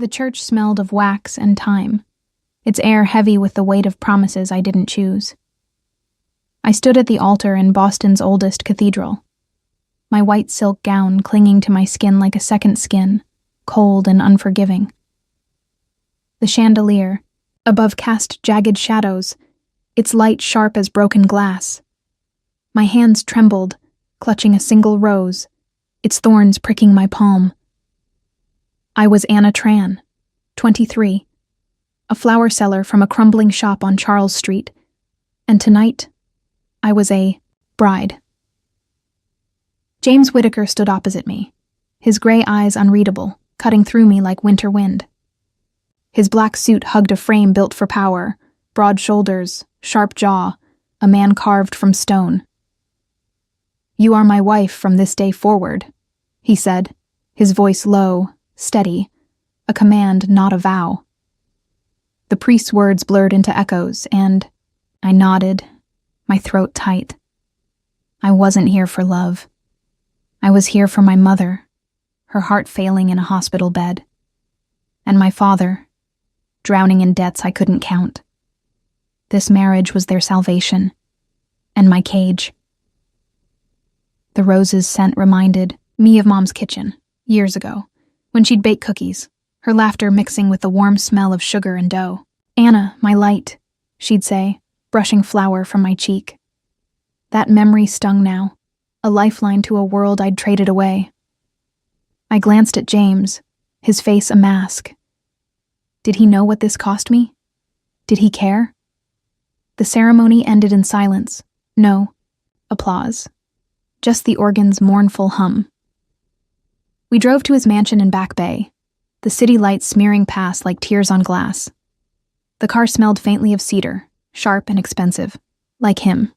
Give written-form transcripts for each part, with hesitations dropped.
The church smelled of wax and time, its air heavy with the weight of promises I didn't choose. I stood at the altar in Boston's oldest cathedral, my white silk gown clinging to my skin like a second skin, cold and unforgiving. The chandelier, above cast jagged shadows, its light sharp as broken glass. My hands trembled, clutching a single rose, its thorns pricking my palm. I was Anna Tran, 23, a flower seller from a crumbling shop on Charles Street, and tonight, I was a bride. James Whitaker stood opposite me, his gray eyes unreadable, cutting through me like winter wind. His black suit hugged a frame built for power, broad shoulders, sharp jaw, a man carved from stone. "You are my wife from this day forward," he said, his voice low, steady, a command, not a vow. The priest's words blurred into echoes, and I nodded, my throat tight. I wasn't here for love. I was here for my mother, her heart failing in a hospital bed, and my father, drowning in debts I couldn't count. This marriage was their salvation, and my cage. The rose's scent reminded me of Mom's kitchen, years ago, when she'd bake cookies, her laughter mixing with the warm smell of sugar and dough. "Anna, my light," she'd say, brushing flour from my cheek. That memory stung now, a lifeline to a world I'd traded away. I glanced at James, his face a mask. Did he know what this cost me? Did he care? The ceremony ended in silence. No applause. Just the organ's mournful hum. We drove to his mansion in Back Bay, the city lights smearing past like tears on glass. The car smelled faintly of cedar, sharp and expensive, like him.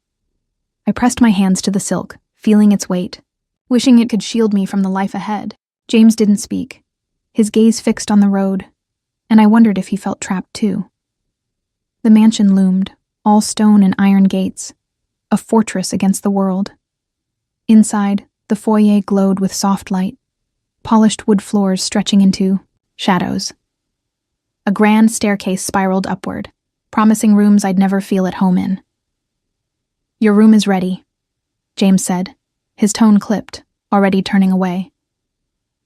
I pressed my hands to the silk, feeling its weight, wishing it could shield me from the life ahead. James didn't speak, his gaze fixed on the road, and I wondered if he felt trapped too. The mansion loomed, all stone and iron gates, a fortress against the world. Inside, the foyer glowed with soft light, polished wood floors stretching into shadows. A grand staircase spiraled upward, promising rooms I'd never feel at home in. "Your room is ready," James said, his tone clipped, already turning away.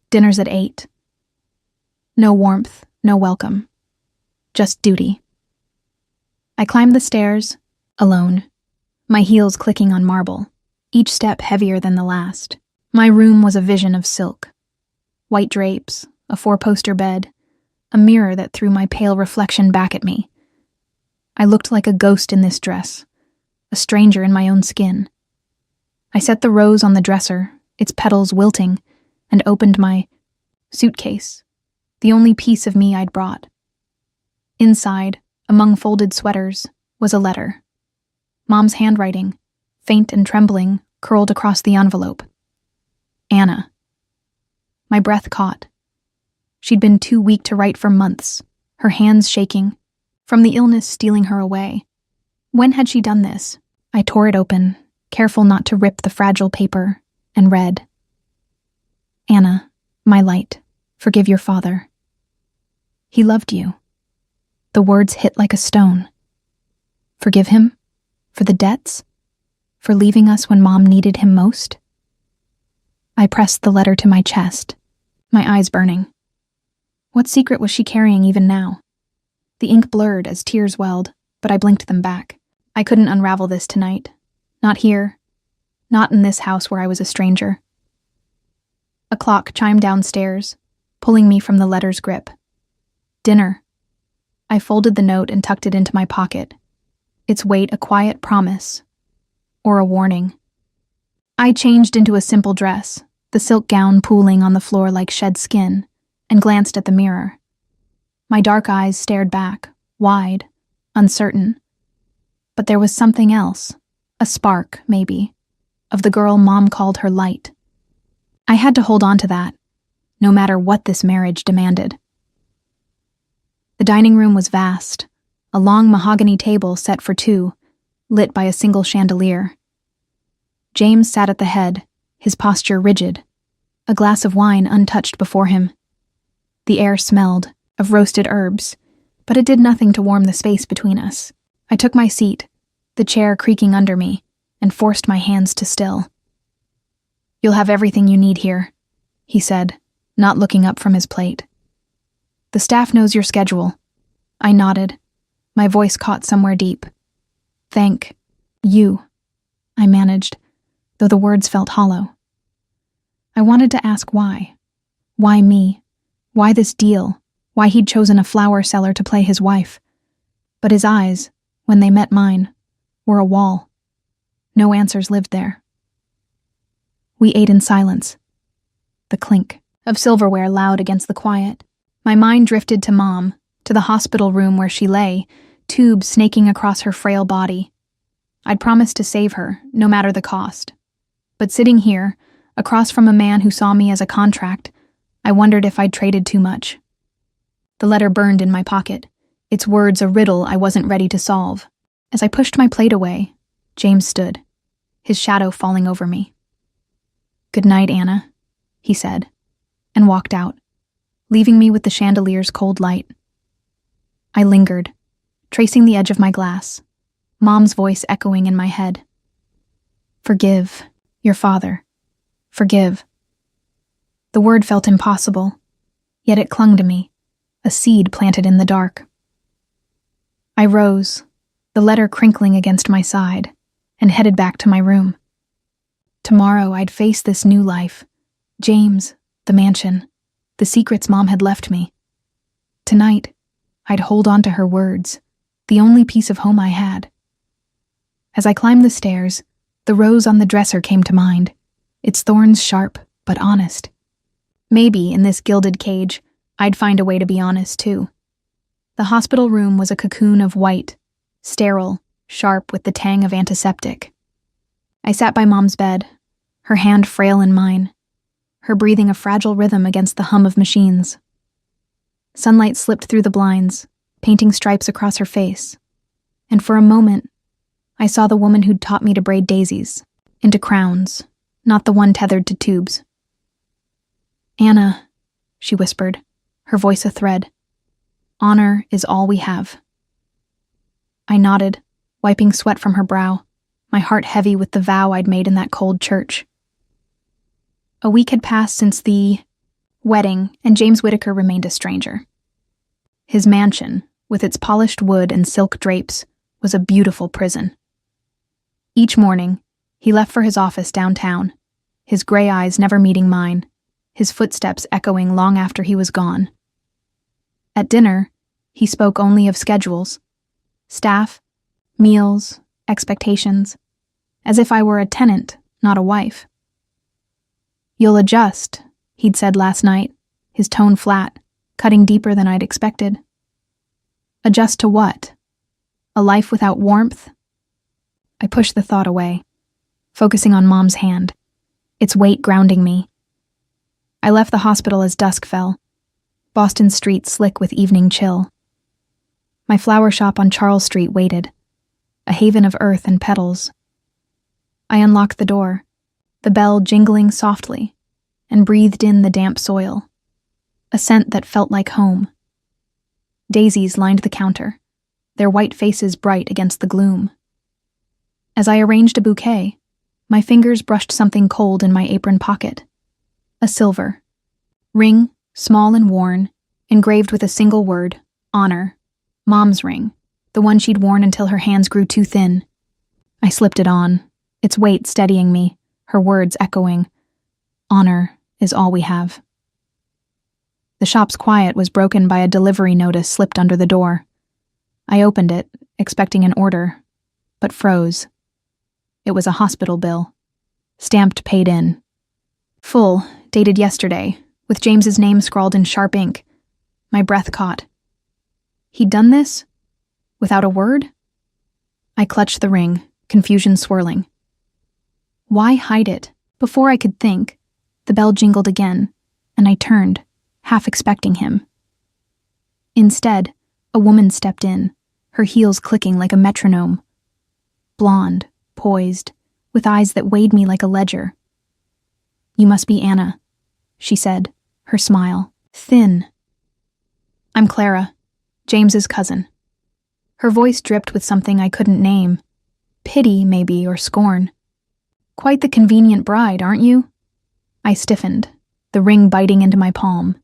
"Dinner's at 8. No warmth, no welcome. Just duty." I climbed the stairs, alone, my heels clicking on marble, each step heavier than the last. My room was a vision of silk. White drapes, a 4-poster bed, a mirror that threw my pale reflection back at me. I looked like a ghost in this dress, a stranger in my own skin. I set the rose on the dresser, its petals wilting, and opened my suitcase, the only piece of me I'd brought. Inside, among folded sweaters, was a letter. Mom's handwriting, faint and trembling, curled across the envelope. Anna. My breath caught. She'd been too weak to write for months, her hands shaking, from the illness stealing her away. When had she done this? I tore it open, careful not to rip the fragile paper, and read. Anna, my light, forgive your father. He loved you. The words hit like a stone. Forgive him? For the debts? For leaving us when Mom needed him most? I pressed the letter to my chest, my eyes burning. What secret was she carrying even now? The ink blurred as tears welled, but I blinked them back. I couldn't unravel this tonight. Not here. Not in this house where I was a stranger. A clock chimed downstairs, pulling me from the letter's grip. Dinner. I folded the note and tucked it into my pocket, its weight a quiet promise, or a warning. I changed into a simple dress, the silk gown pooling on the floor like shed skin, and glanced at the mirror. My dark eyes stared back, wide, uncertain. But there was something else, a spark, maybe, of the girl Mom called her light. I had to hold on to that, no matter what this marriage demanded. The dining room was vast, a long mahogany table set for two, lit by a single chandelier. James sat at the head, his posture rigid, a glass of wine untouched before him. The air smelled, of roasted herbs, but it did nothing to warm the space between us. I took my seat, the chair creaking under me, and forced my hands to still. "You'll have everything you need here," he said, not looking up from his plate. "The staff knows your schedule." I nodded, my voice caught somewhere deep. "Thank you," I managed, though the words felt hollow. I wanted to ask why. Why me? Why this deal? Why he'd chosen a flower seller to play his wife? But his eyes, when they met mine, were a wall. No answers lived there. We ate in silence. The clink of silverware loud against the quiet. My mind drifted to Mom, to the hospital room where she lay, tubes snaking across her frail body. I'd promised to save her, no matter the cost. But sitting here, across from a man who saw me as a contract, I wondered if I'd traded too much. The letter burned in my pocket, its words a riddle I wasn't ready to solve. As I pushed my plate away, James stood, his shadow falling over me. "Good night, Anna," he said, and walked out, leaving me with the chandelier's cold light. I lingered, tracing the edge of my glass, Mom's voice echoing in my head. "Forgive your father. Forgive." The word felt impossible, yet it clung to me, a seed planted in the dark. I rose, the letter crinkling against my side, and headed back to my room. Tomorrow I'd face this new life. James, the mansion, the secrets Mom had left me. Tonight, I'd hold on to her words, the only piece of home I had. As I climbed the stairs, the rose on the dresser came to mind, its thorns sharp but honest. Maybe in this gilded cage, I'd find a way to be honest too. The hospital room was a cocoon of white, sterile, sharp with the tang of antiseptic. I sat by Mom's bed, her hand frail in mine, her breathing a fragile rhythm against the hum of machines. Sunlight slipped through the blinds, painting stripes across her face, and for a moment, I saw the woman who'd taught me to braid daisies, into crowns, not the one tethered to tubes. "Anna," she whispered, her voice a thread. "Honor is all we have." I nodded, wiping sweat from her brow, my heart heavy with the vow I'd made in that cold church. A week had passed since the wedding, and James Whitaker remained a stranger. His mansion, with its polished wood and silk drapes, was a beautiful prison. Each morning, he left for his office downtown, his gray eyes never meeting mine, his footsteps echoing long after he was gone. At dinner, he spoke only of schedules, staff, meals, expectations, as if I were a tenant, not a wife. "You'll adjust," he'd said last night, his tone flat, cutting deeper than I'd expected. Adjust to what? A life without warmth? I pushed the thought away, focusing on Mom's hand, its weight grounding me. I left the hospital as dusk fell, Boston streets slick with evening chill. My flower shop on Charles Street waited, a haven of earth and petals. I unlocked the door, the bell jingling softly, and breathed in the damp soil, a scent that felt like home. Daisies lined the counter, their white faces bright against the gloom. As I arranged a bouquet, my fingers brushed something cold in my apron pocket. A silver ring, small and worn, engraved with a single word, honor. Mom's ring, the one she'd worn until her hands grew too thin. I slipped it on, its weight steadying me, her words echoing, honor is all we have. The shop's quiet was broken by a delivery notice slipped under the door. I opened it, expecting an order, but froze. It was a hospital bill, stamped paid in. Full, dated yesterday, with James's name scrawled in sharp ink. My breath caught. He'd done this? Without a word? I clutched the ring, confusion swirling. Why hide it? Before I could think, the bell jingled again, and I turned, half expecting him. Instead, a woman stepped in, her heels clicking like a metronome. Blonde, poised, with eyes that weighed me like a ledger. "You must be Anna," she said, her smile thin. I'm Clara, James's cousin. Her voice dripped with something I couldn't name. Pity, maybe, or scorn. Quite the convenient bride, aren't you? I stiffened, the ring biting into my palm.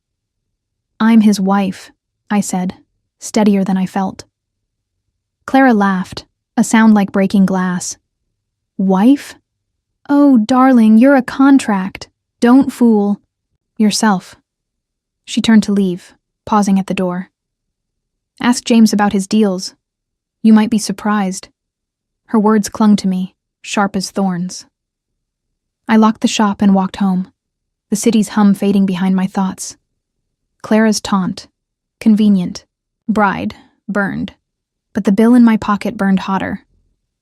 I'm his wife, I said, steadier than I felt. Clara laughed, a sound like breaking glass. Wife? Oh, darling, you're a contract. Don't fool yourself. She turned to leave, pausing at the door. Ask James about his deals. You might be surprised. Her words clung to me, sharp as thorns. I locked the shop and walked home, the city's hum fading behind my thoughts. Clara's taunt, convenient, bride, burned. But the bill in my pocket burned hotter.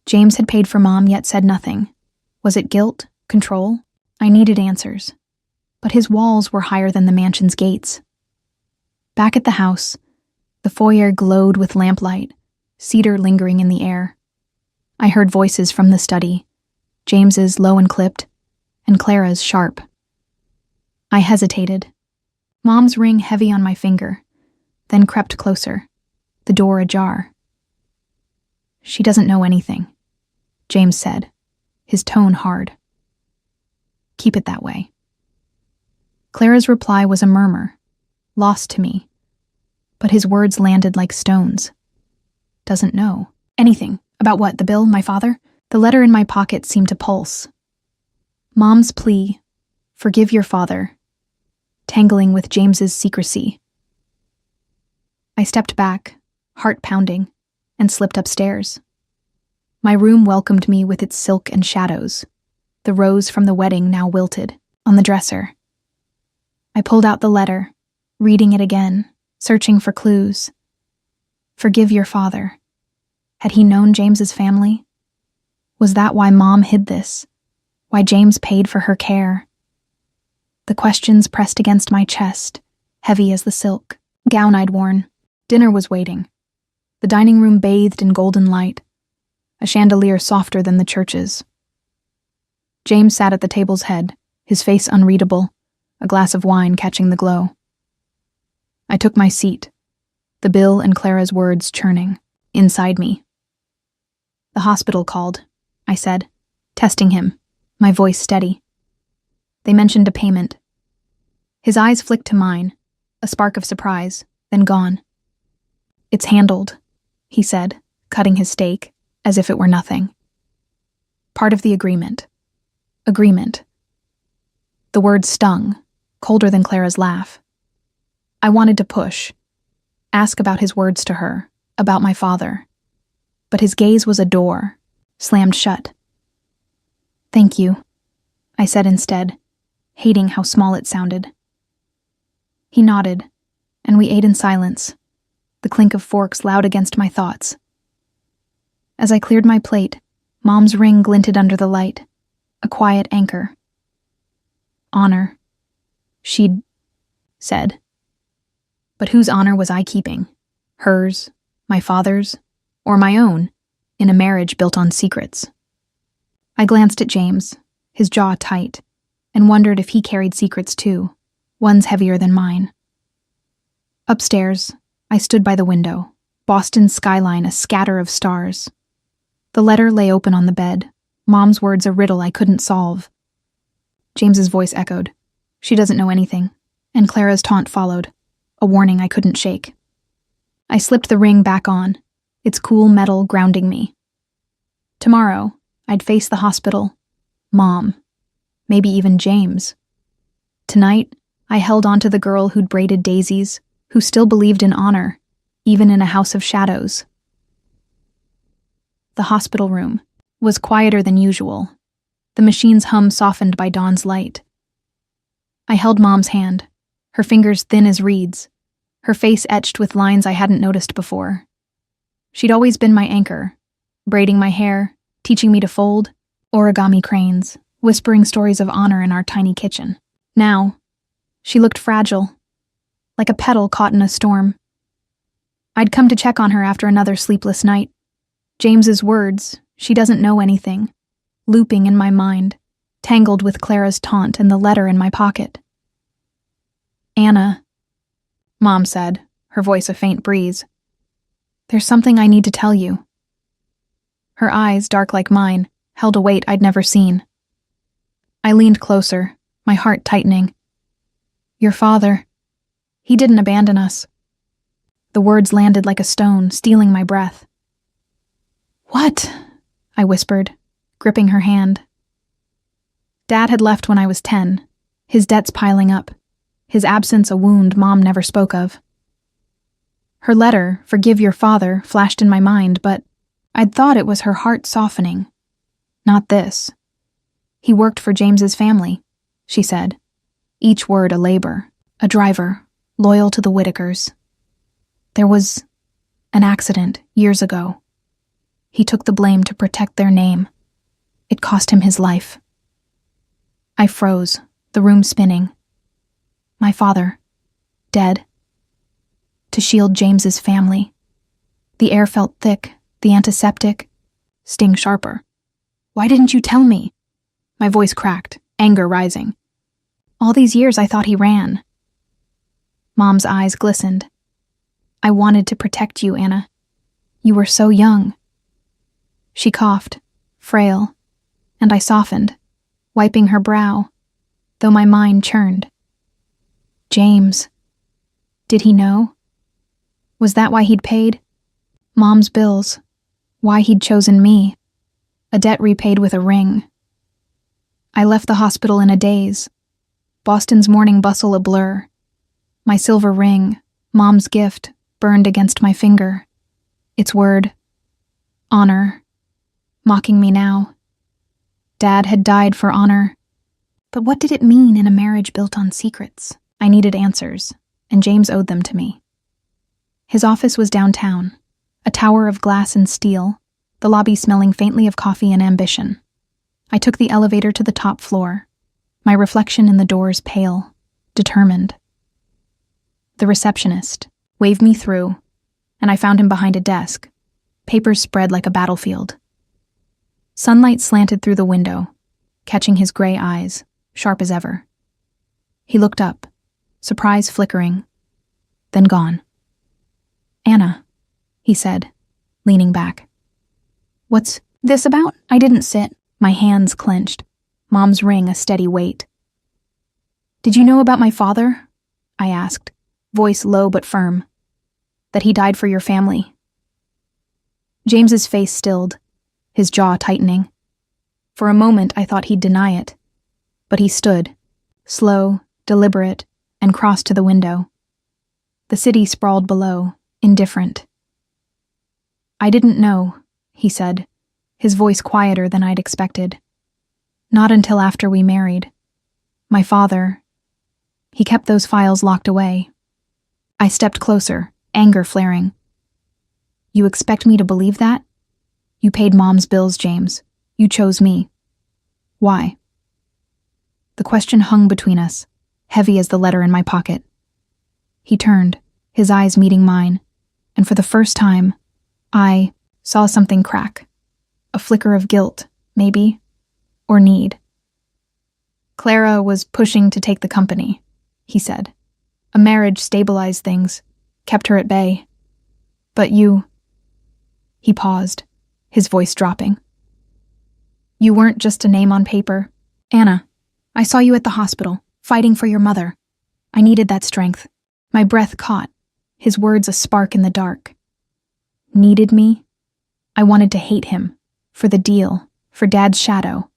James had paid for Mom yet said nothing. Was it guilt? Control? I needed answers. But his walls were higher than the mansion's gates. Back at the house, the foyer glowed with lamplight, cedar lingering in the air. I heard voices from the study, James's low and clipped, and Clara's sharp. I hesitated, Mom's ring heavy on my finger, then crept closer, the door ajar. She doesn't know anything, James said, his tone hard. Keep it that way. Clara's reply was a murmur, lost to me, but his words landed like stones. Doesn't know. Anything. About what? The bill? My father? The letter in my pocket seemed to pulse. Mom's plea, forgive your father, tangling with James's secrecy. I stepped back, heart pounding, and slipped upstairs. My room welcomed me with its silk and shadows, the rose from the wedding now wilted, on the dresser. I pulled out the letter, reading it again, searching for clues. Forgive your father. Had he known James's family? Was that why Mom hid this? Why James paid for her care? The questions pressed against my chest, heavy as the silk gown I'd worn. Dinner was waiting. The dining room bathed in golden light, a chandelier softer than the church's. James sat at the table's head, his face unreadable, a glass of wine catching the glow. I took my seat, the bill and Clara's words churning, inside me. The hospital called, I said, testing him, my voice steady. They mentioned a payment. His eyes flicked to mine, a spark of surprise, then gone. It's handled, he said, cutting his steak, as if it were nothing. Part of the agreement. Agreement. The word stung, colder than Clara's laugh. I wanted to push, ask about his words to her, about my father. But his gaze was a door, slammed shut. Thank you, I said instead, hating how small it sounded. He nodded, and we ate in silence, the clink of forks loud against my thoughts. As I cleared my plate, Mom's ring glinted under the light, a quiet anchor. Honor, she'd said. But whose honor was I keeping? Hers, my father's, or my own, in a marriage built on secrets? I glanced at James, his jaw tight, and wondered if he carried secrets too, ones heavier than mine. Upstairs, I stood by the window, Boston's skyline a scatter of stars. The letter lay open on the bed, Mom's words a riddle I couldn't solve. James's voice echoed. She doesn't know anything, and Clara's taunt followed, a warning I couldn't shake. I slipped the ring back on, its cool metal grounding me. Tomorrow, I'd face the hospital, Mom, maybe even James. Tonight, I held on to the girl who'd braided daisies, who still believed in honor, even in a house of shadows. The hospital room was quieter than usual, the machine's hum softened by dawn's light. I held Mom's hand, her fingers thin as reeds, her face etched with lines I hadn't noticed before. She'd always been my anchor, braiding my hair, teaching me to fold, origami cranes, whispering stories of honor in our tiny kitchen. Now, she looked fragile, like a petal caught in a storm. I'd come to check on her after another sleepless night. James's words, she doesn't know anything, looping in my mind, tangled with Clara's taunt and the letter in my pocket. Anna, Mom said, her voice a faint breeze. "There's something I need to tell you." Her eyes, dark like mine, held a weight I'd never seen. I leaned closer, my heart tightening. "Your father, he didn't abandon us." The words landed like a stone, stealing my breath. "What?" I whispered, gripping her hand. Dad had left when I was 10, his debts piling up, his absence a wound Mom never spoke of. Her letter, "Forgive your father," flashed in my mind, but I'd thought it was her heart softening. Not this. "He worked for James's family," she said, each word a labor, a driver, loyal to the Whitakers. "There was an accident years ago. He took the blame to protect their name. It cost him his life." I froze, the room spinning. My father, dead. To shield James's family. The air felt thick, the antiseptic, sting sharper. "Why didn't you tell me?" My voice cracked, anger rising. "All these years I thought he ran." Mom's eyes glistened. "I wanted to protect you, Anna. You were so young." She coughed, frail, and I softened, wiping her brow, though my mind churned. James. Did he know? Was that why he'd paid? Mom's bills. Why he'd chosen me. A debt repaid with a ring. I left the hospital in a daze. Boston's morning bustle a blur. My silver ring, Mom's gift, burned against my finger. Its word, honor, mocking me now. Dad had died for honor. But what did it mean in a marriage built on secrets? I needed answers, and James owed them to me. His office was downtown, a tower of glass and steel, the lobby smelling faintly of coffee and ambition. I took the elevator to the top floor, my reflection in the doors pale, determined. The receptionist waved me through, and I found him behind a desk, papers spread like a battlefield. Sunlight slanted through the window, catching his gray eyes, sharp as ever. He looked up, surprise flickering, then gone. "Anna," he said, leaning back. "What's this about?" I didn't sit, my hands clenched, Mom's ring a steady weight. "Did you know about my father?" I asked, voice low but firm. "That he died for your family?" James's face stilled, his jaw tightening. For a moment I thought he'd deny it, but he stood, slow, deliberate, and crossed to the window. The city sprawled below, indifferent. "I didn't know," he said, his voice quieter than I'd expected. "Not until after we married. My father, he kept those files locked away." I stepped closer, anger flaring. "You expect me to believe that? You paid Mom's bills, James. You chose me. Why?" The question hung between us, heavy as the letter in my pocket. He turned, his eyes meeting mine, and for the first time, I saw something crack. A flicker of guilt, maybe, or need. "Clara was pushing to take the company," he said. "A marriage stabilized things, kept her at bay. But you..." He paused, his voice dropping. "You weren't just a name on paper. Anna, I saw you at the hospital, fighting for your mother. I needed that strength." My breath caught, his words a spark in the dark. Needed me? I wanted to hate him, for the deal, for Dad's shadow.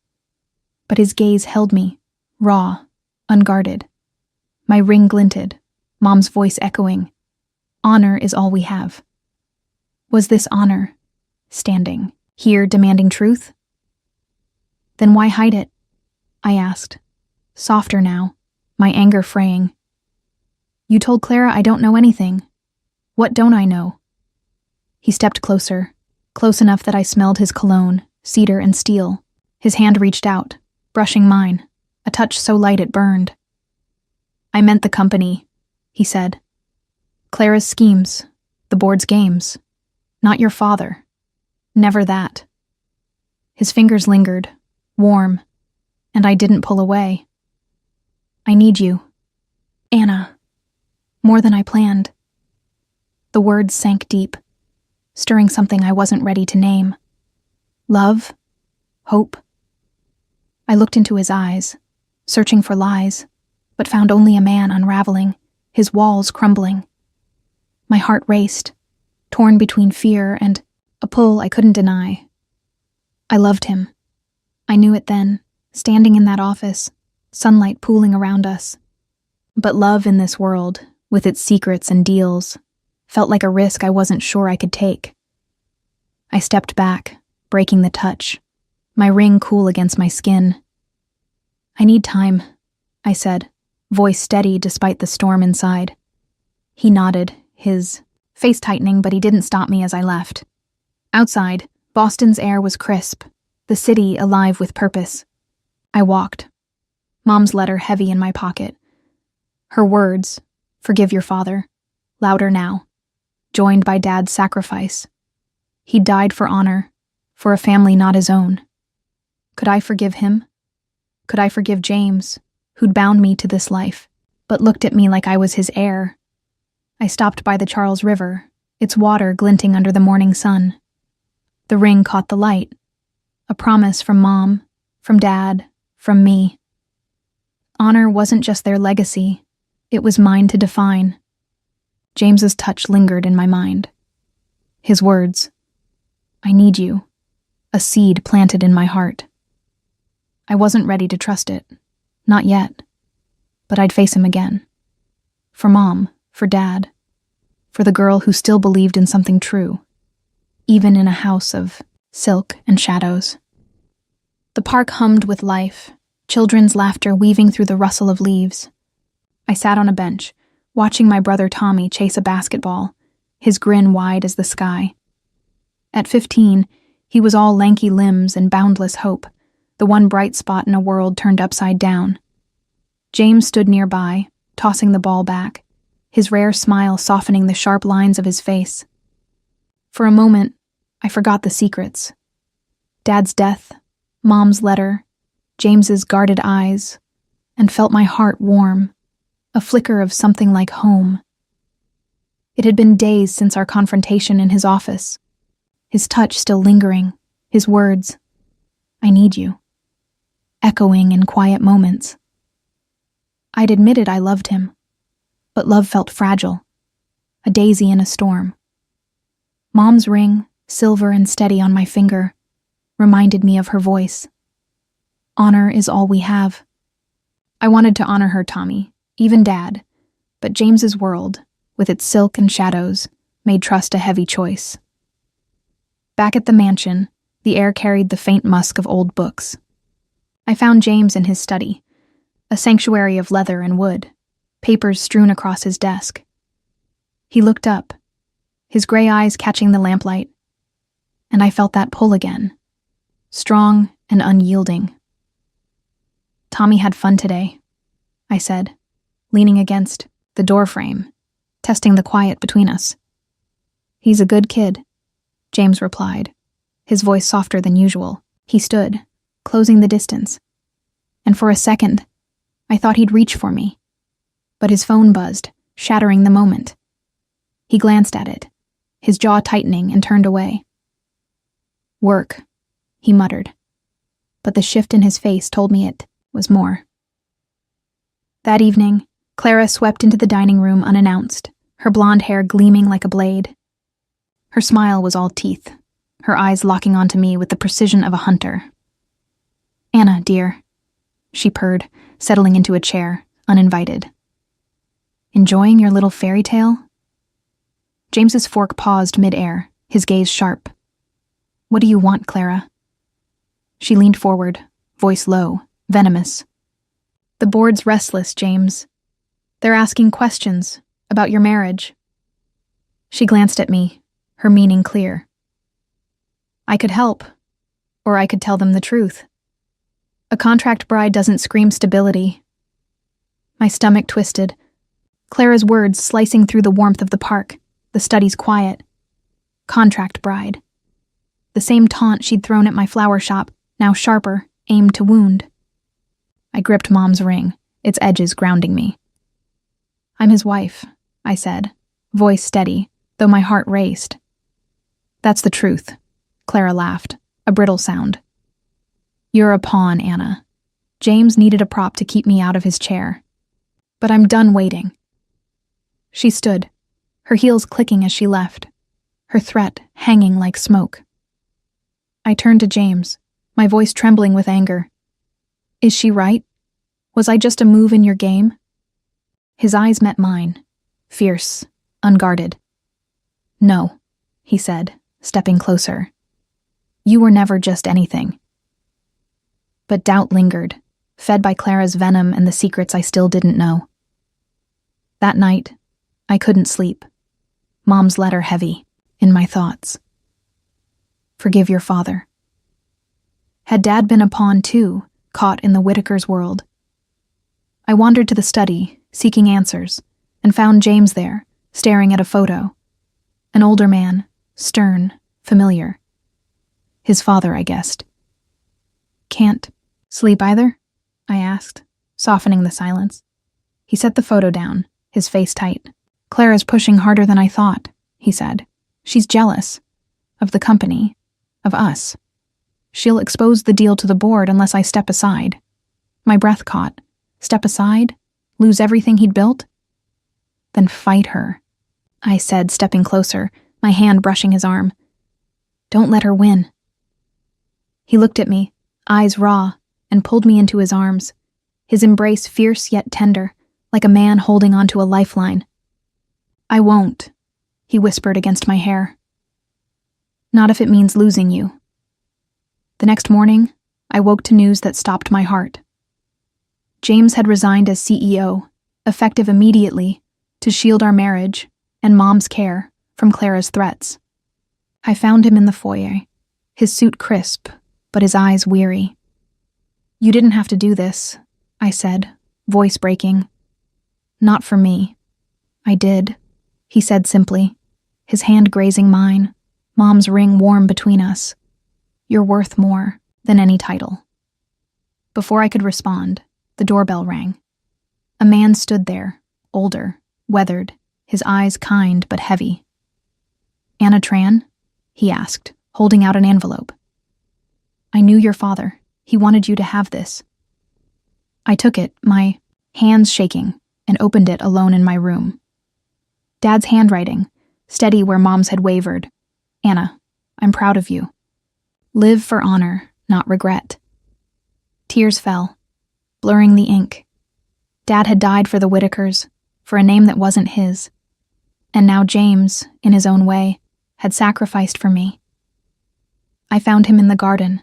But his gaze held me, raw, unguarded. My ring glinted, Mom's voice echoing. "Honor is all we have." Was this honor, standing here demanding truth? "Then why hide it?" I asked, softer now, my anger fraying. "You told Clara I don't know anything. What don't I know?" He stepped closer, close enough that I smelled his cologne, cedar and steel. His hand reached out, brushing mine, a touch so light it burned. "I meant the company," he said. "Clara's schemes, the board's games. Not your father. Never that." His fingers lingered, warm, and I didn't pull away. "I need you, Anna, more than I planned." The words sank deep, stirring something I wasn't ready to name. Love? Hope? I looked into his eyes, searching for lies, but found only a man unraveling, his walls crumbling. My heart raced, torn between fear and a pull I couldn't deny. I loved him. I knew it then, standing in that office, sunlight pooling around us. But love in this world, with its secrets and deals, felt like a risk I wasn't sure I could take. I stepped back, breaking the touch, my ring cool against my skin. I need time, I said, voice steady despite the storm inside. He nodded, his face tightening, but he didn't stop me as I left. Outside, Boston's air was crisp, the city alive with purpose. I walked, Mom's letter heavy in my pocket. Her words, "Forgive your father," louder now, joined by Dad's sacrifice. He died for honor, for a family not his own. Could I forgive him? Could I forgive James, who'd bound me to this life, but looked at me like I was his heir? I stopped by the Charles River, its water glinting under the morning sun. The ring caught the light, a promise from Mom, from Dad, from me. Honor wasn't just their legacy, it was mine to define. James's touch lingered in my mind. His words, "I need you," a seed planted in my heart. I wasn't ready to trust it, not yet, but I'd face him again. For Mom, for Dad, for the girl who still believed in something true, even in a house of silk and shadows. The park hummed with life, children's laughter weaving through the rustle of leaves. I sat on a bench, watching my brother Tommy chase a basketball, his grin wide as the sky. At 15, he was all lanky limbs and boundless hope, the one bright spot in a world turned upside down. James stood nearby, tossing the ball back, his rare smile softening the sharp lines of his face. For a moment, I forgot the secrets. Dad's death, Mom's letter, James's guarded eyes, and felt my heart warm, a flicker of something like home. It had been days since our confrontation in his office, his touch still lingering, his words, "I need you," echoing in quiet moments. I'd admitted I loved him, but love felt fragile, a daisy in a storm. Mom's ring, silver and steady on my finger, reminded me of her voice. Honor is all we have. I wanted to honor her, Tommy, even Dad, but James's world, with its silk and shadows, made trust a heavy choice. Back at the mansion, the air carried the faint musk of old books. I found James in his study, a sanctuary of leather and wood, papers strewn across his desk. He looked up, his gray eyes catching the lamplight, and I felt that pull again, strong and unyielding. "Tommy had fun today," I said, leaning against the doorframe, testing the quiet between us. "He's a good kid," James replied, his voice softer than usual. He stood, closing the distance, and for a second, I thought he'd reach for me. But his phone buzzed, shattering the moment. He glanced at it, his jaw tightening, and turned away. "Work," he muttered, but the shift in his face told me it was more. That evening, Clara swept into the dining room unannounced, her blonde hair gleaming like a blade. Her smile was all teeth, her eyes locking onto me with the precision of a hunter. "Anna, dear," she purred, settling into a chair, uninvited. "Enjoying your little fairy tale?" James's fork paused mid-air, his gaze sharp. "What do you want, Clara?" She leaned forward, voice low, venomous. "The board's restless, James. They're asking questions about your marriage." She glanced at me, her meaning clear. I could help, or I could tell them the truth. A contract bride doesn't scream stability. My stomach twisted, Clara's words slicing through the warmth of the park, the study's quiet. Contract bride. The same taunt she'd thrown at my flower shop, now sharper, aimed to wound. I gripped Mom's ring, its edges grounding me. "I'm his wife," I said, voice steady, though my heart raced. That's the truth, Clara laughed, a brittle sound. You're a pawn, Anna. James needed a prop to keep me out of his chair. But I'm done waiting. She stood, her heels clicking as she left, her threat hanging like smoke. I turned to James, my voice trembling with anger. Is she right? Was I just a move in your game? His eyes met mine, fierce, unguarded. No, he said, stepping closer. You were never just anything. But doubt lingered, fed by Clara's venom and the secrets I still didn't know. That night, I couldn't sleep. Mom's letter heavy in my thoughts. Forgive your father. Had Dad been a pawn too, caught in the Whitakers' world? I wandered to the study, seeking answers, and found James there, staring at a photo. An older man, stern, familiar. His father, I guessed. Can't sleep either? I asked, softening the silence. He set the photo down, his face tight. Clara's pushing harder than I thought, he said. She's jealous. Of the company. Of us. She'll expose the deal to the board unless I step aside. My breath caught. Step aside? Lose everything he'd built? Then fight her, I said, stepping closer, my hand brushing his arm. Don't let her win. He looked at me, eyes raw, and pulled me into his arms, his embrace fierce yet tender, like a man holding onto a lifeline. I won't, he whispered against my hair. Not if it means losing you. The next morning, I woke to news that stopped my heart. James had resigned as CEO, effective immediately, to shield our marriage and Mom's care from Clara's threats. I found him in the foyer, his suit crisp, but his eyes weary. You didn't have to do this, I said, voice breaking. Not for me. I did, he said simply, his hand grazing mine, Mom's ring warm between us. You're worth more than any title. Before I could respond, the doorbell rang. A man stood there, older, weathered, his eyes kind but heavy. Anna Tran? He asked, holding out an envelope. I knew your father. He wanted you to have this. I took it, my hands shaking, and opened it alone in my room. Dad's handwriting, steady where Mom's had wavered. Anna, I'm proud of you. Live for honor, not regret. Tears fell, blurring the ink. Dad had died for the Whitakers, for a name that wasn't his. And now James, in his own way, had sacrificed for me. I found him in the garden,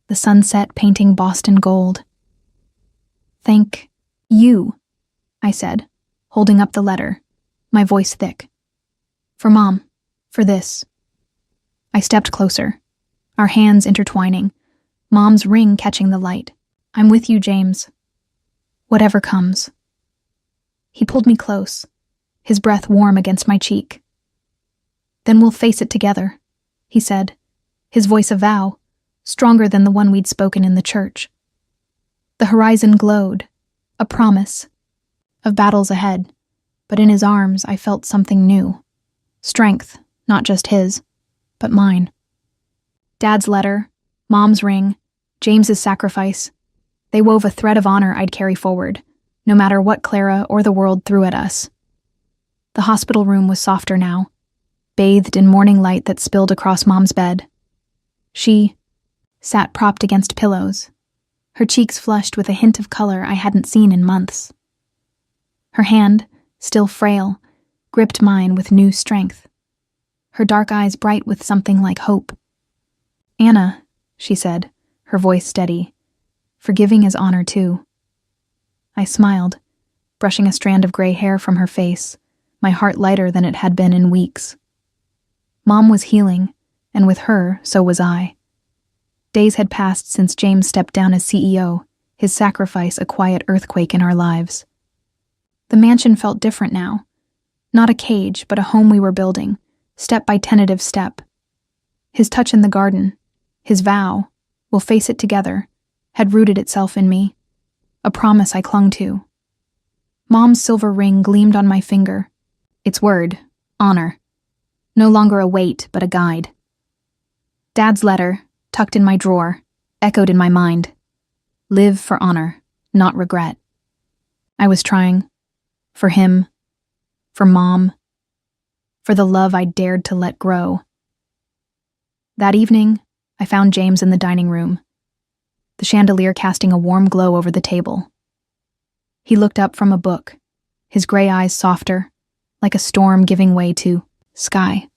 the sunset painting Boston gold. Thank you, I said, holding up the letter, my voice thick. For Mom, for this. I stepped closer, our hands intertwining, Mom's ring catching the light. I'm with you, James. Whatever comes. He pulled me close, his breath warm against my cheek. Then we'll face it together, he said, his voice a vow, stronger than the one we'd spoken in the church. The horizon glowed, a promise of battles ahead, but in his arms I felt something new. Strength, not just his, but mine. Dad's letter, Mom's ring, James's sacrifice, they wove a thread of honor I'd carry forward, no matter what Clara or the world threw at us. The hospital room was softer now, bathed in morning light that spilled across Mom's bed. She sat propped against pillows, her cheeks flushed with a hint of color I hadn't seen in months. Her hand, still frail, gripped mine with new strength, her dark eyes bright with something like hope. Anna, she said, her voice steady, forgiving is honor too. I smiled, brushing a strand of gray hair from her face, my heart lighter than it had been in weeks. Mom was healing, and with her, so was I. Days had passed since James stepped down as CEO, his sacrifice a quiet earthquake in our lives. The mansion felt different now. Not a cage, but a home we were building, step by tentative step. His touch in the garden, his vow, we'll face it together, had rooted itself in me, a promise I clung to. Mom's silver ring gleamed on my finger, its word, honor. no longer a weight but a guide. Dad's letter, tucked in my drawer, echoed in my mind. Live for honor, not regret. I was trying. For him. For Mom. For the love I dared to let grow. That evening, I found James in the dining room, the chandelier casting a warm glow over the table. He looked up from a book, his gray eyes softer, like a storm giving way to sky.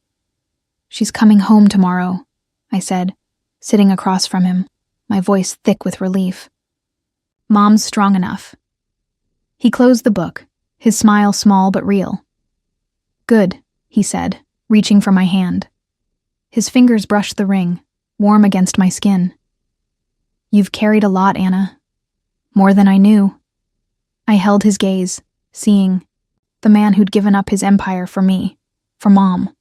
She's coming home tomorrow, I said, sitting across from him, my voice thick with relief. Mom's strong enough. He closed the book, his smile small but real. Good, he said, reaching for my hand. His fingers brushed the ring, warm against my skin. You've carried a lot, Anna. More than I knew. I held his gaze, seeing the man who'd given up his empire for me, for Mom.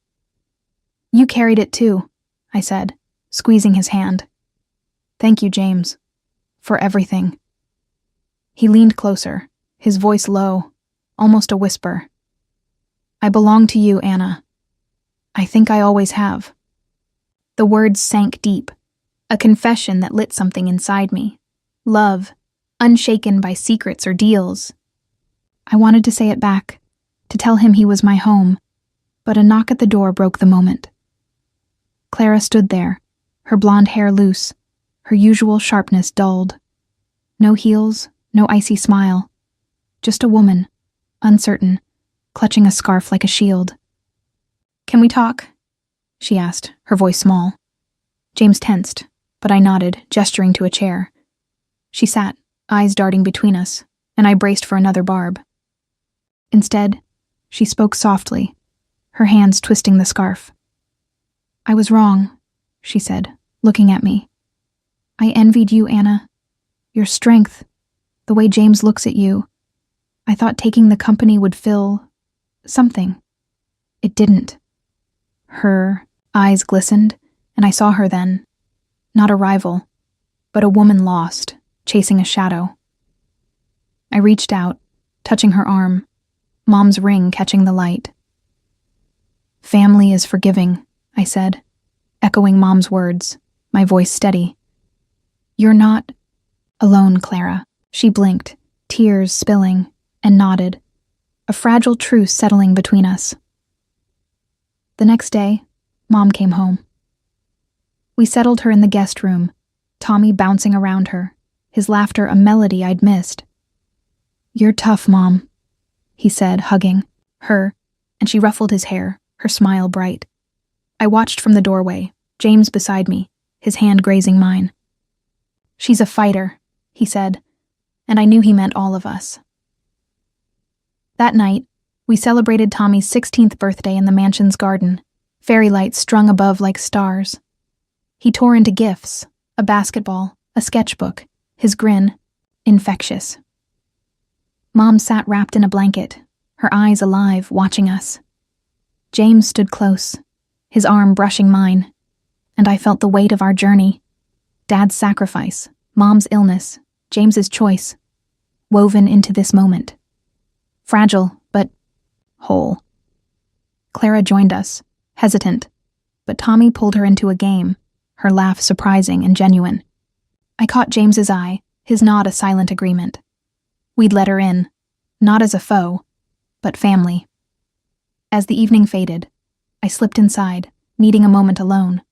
You carried it too, I said, squeezing his hand. Thank you, James, for everything. He leaned closer, his voice low, almost a whisper. I belong to you, Anna. I think I always have. The words sank deep, a confession that lit something inside me. Love, unshaken by secrets or deals. I wanted to say it back, to tell him he was my home, but a knock at the door broke the moment. Clara stood there, her blonde hair loose, her usual sharpness dulled. No heels, no icy smile. Just a woman, uncertain, clutching a scarf like a shield. Can we talk? She asked, her voice small. James tensed, but I nodded, gesturing to a chair. She sat, eyes darting between us, and I braced for another barb. Instead, she spoke softly, her hands twisting the scarf. I was wrong, she said, looking at me. I envied you, Anna. Your strength, the way James looks at you. I thought taking the company would fill something. It didn't. Her eyes glistened, and I saw her then. Not a rival, but a woman lost, chasing a shadow. I reached out, touching her arm, Mom's ring catching the light. Family is forgiving, I said, echoing Mom's words, my voice steady. You're not alone, Clara. She blinked, tears spilling, and nodded, a fragile truce settling between us. The next day, Mom came home. We settled her in the guest room, Tommy bouncing around her, his laughter a melody I'd missed. You're tough, Mom, he said, hugging her, and she ruffled his hair, her smile bright. I watched from the doorway, James beside me, his hand grazing mine. She's a fighter, he said, and I knew he meant all of us. That night, we celebrated Tommy's 16th birthday in the mansion's garden, fairy lights strung above like stars. He tore into gifts, a basketball, a sketchbook, his grin, infectious. Mom sat wrapped in a blanket, her eyes alive, watching us. James stood close, his arm brushing mine, and I felt the weight of our journey. Dad's sacrifice, Mom's illness, James's choice, woven into this moment. Fragile, but whole. Clara joined us, hesitant, but Tommy pulled her into a game, her laugh surprising and genuine. I caught James's eye, his nod a silent agreement. We'd let her in, not as a foe, but family. As the evening faded, I slipped inside, needing a moment alone.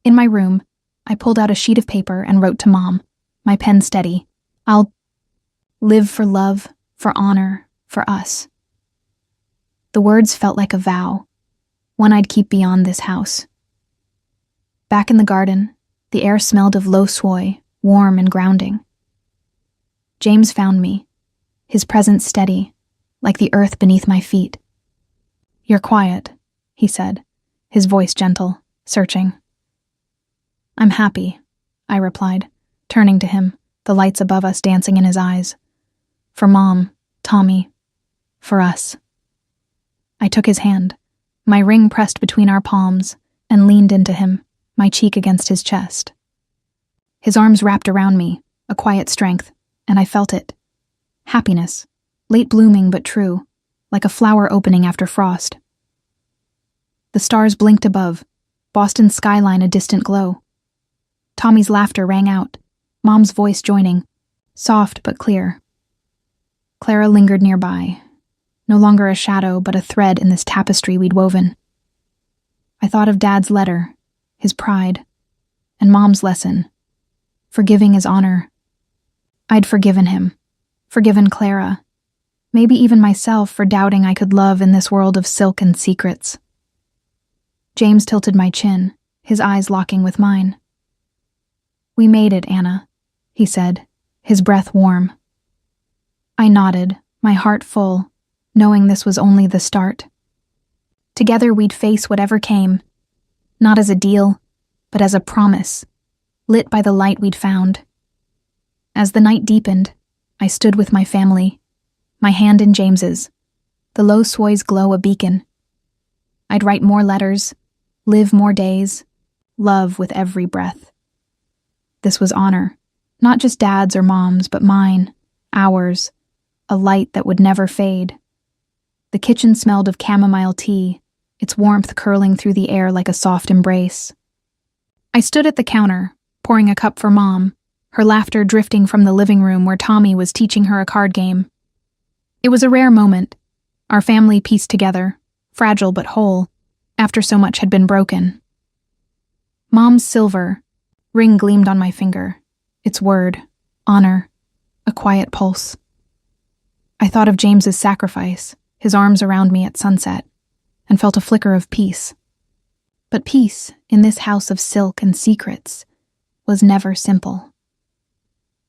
In my room, I pulled out a sheet of paper and wrote to Mom, my pen steady. I'll live for love, for honor, for us. The words felt like a vow, one I'd keep beyond this house. Back in the garden, the air smelled of lo swoi, warm and grounding. James found me, his presence steady, like the earth beneath my feet. You're quiet, he said, his voice gentle, searching. I'm happy, I replied, turning to him, the lights above us dancing in his eyes. For Mom, Tommy, for us. I took his hand, my ring pressed between our palms, and leaned into him, my cheek against his chest. His arms wrapped around me, a quiet strength, and I felt it. Happiness, late blooming but true, like a flower opening after frost. The stars blinked above, Boston's skyline a distant glow. Tommy's laughter rang out, Mom's voice joining, soft but clear. Clara lingered nearby, no longer a shadow but a thread in this tapestry we'd woven. I thought of Dad's letter, his pride, and Mom's lesson. Forgiving is honor. I'd forgiven him, forgiven Clara, maybe even myself for doubting I could love in this world of silk and secrets. James tilted my chin, his eyes locking with mine. "We made it, Anna," he said, his breath warm. I nodded, my heart full, knowing this was only the start. Together we'd face whatever came, not as a deal, but as a promise, lit by the light we'd found. As the night deepened, I stood with my family, my hand in James's, the low sway's glow a beacon. I'd write more letters, live more days, love with every breath. This was honor, not just Dad's or Mom's, but mine, ours, a light that would never fade. The kitchen smelled of chamomile tea, its warmth curling through the air like a soft embrace. I stood at the counter, pouring a cup for Mom, her laughter drifting from the living room where Tommy was teaching her a card game. It was a rare moment, our family pieced together, fragile but whole, after so much had been broken. Mom's silver ring gleamed on my finger, its word, honor, a quiet pulse. I thought of James's sacrifice, his arms around me at sunset, and felt a flicker of peace. But peace, in this house of silk and secrets, was never simple.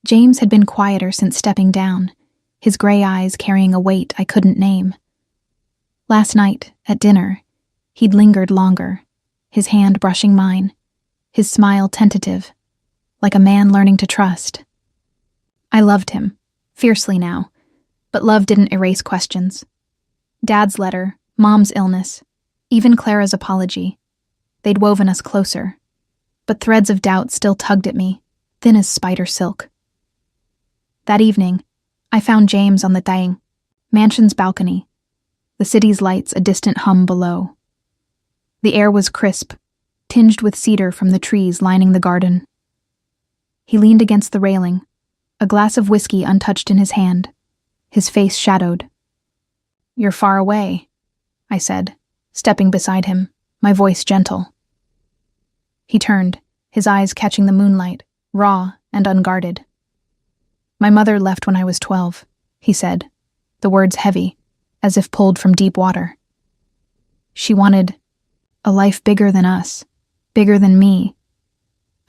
James had been quieter since stepping down, his gray eyes carrying a weight I couldn't name. Last night, at dinner, he'd lingered longer, his hand brushing mine, his smile tentative, like a man learning to trust. I loved him, fiercely now, but love didn't erase questions. Dad's letter, Mom's illness, even Clara's apology, they'd woven us closer, but threads of doubt still tugged at me, thin as spider silk. That evening, I found James on the Daeng mansion's balcony, the city's lights a distant hum below. The air was crisp, tinged with cedar from the trees lining the garden. He leaned against the railing, a glass of whiskey untouched in his hand, his face shadowed. "You're far away," I said, stepping beside him, my voice gentle. He turned, his eyes catching the moonlight, raw and unguarded. "My mother left when I was 12, he said, the words heavy, as if pulled from deep water. She wanted a life bigger than us, bigger than me.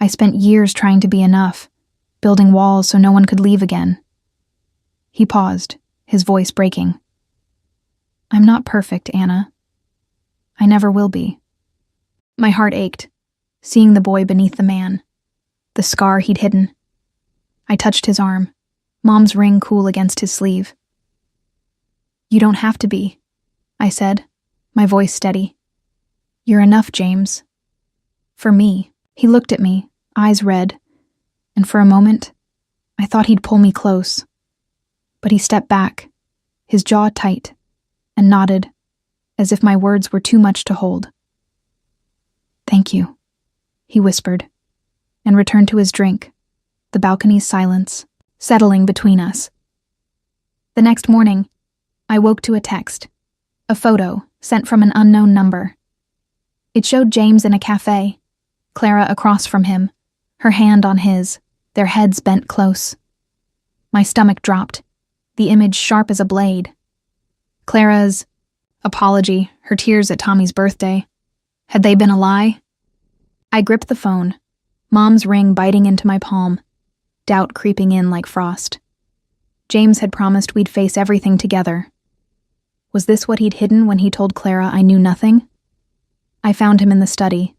I spent years trying to be enough, building walls so no one could leave again." He paused, his voice breaking. "I'm not perfect, Anna. I never will be." My heart ached, seeing the boy beneath the man, the scar he'd hidden. I touched his arm, Mom's ring cool against his sleeve. "You don't have to be," I said, my voice steady. "You're enough, James. For me." He looked at me, eyes red, and for a moment, I thought he'd pull me close. But he stepped back, his jaw tight, and nodded, as if my words were too much to hold. "Thank you," he whispered, and returned to his drink, the balcony's silence settling between us. The next morning, I woke to a text, a photo sent from an unknown number. It showed James in a cafe, Clara across from him, her hand on his, their heads bent close. My stomach dropped, the image sharp as a blade. Clara's apology, her tears at Tommy's birthday. Had they been a lie? I gripped the phone, Mom's ring biting into my palm, doubt creeping in like frost. James had promised we'd face everything together. Was this what he'd hidden when he told Clara I knew nothing? I found him in the study,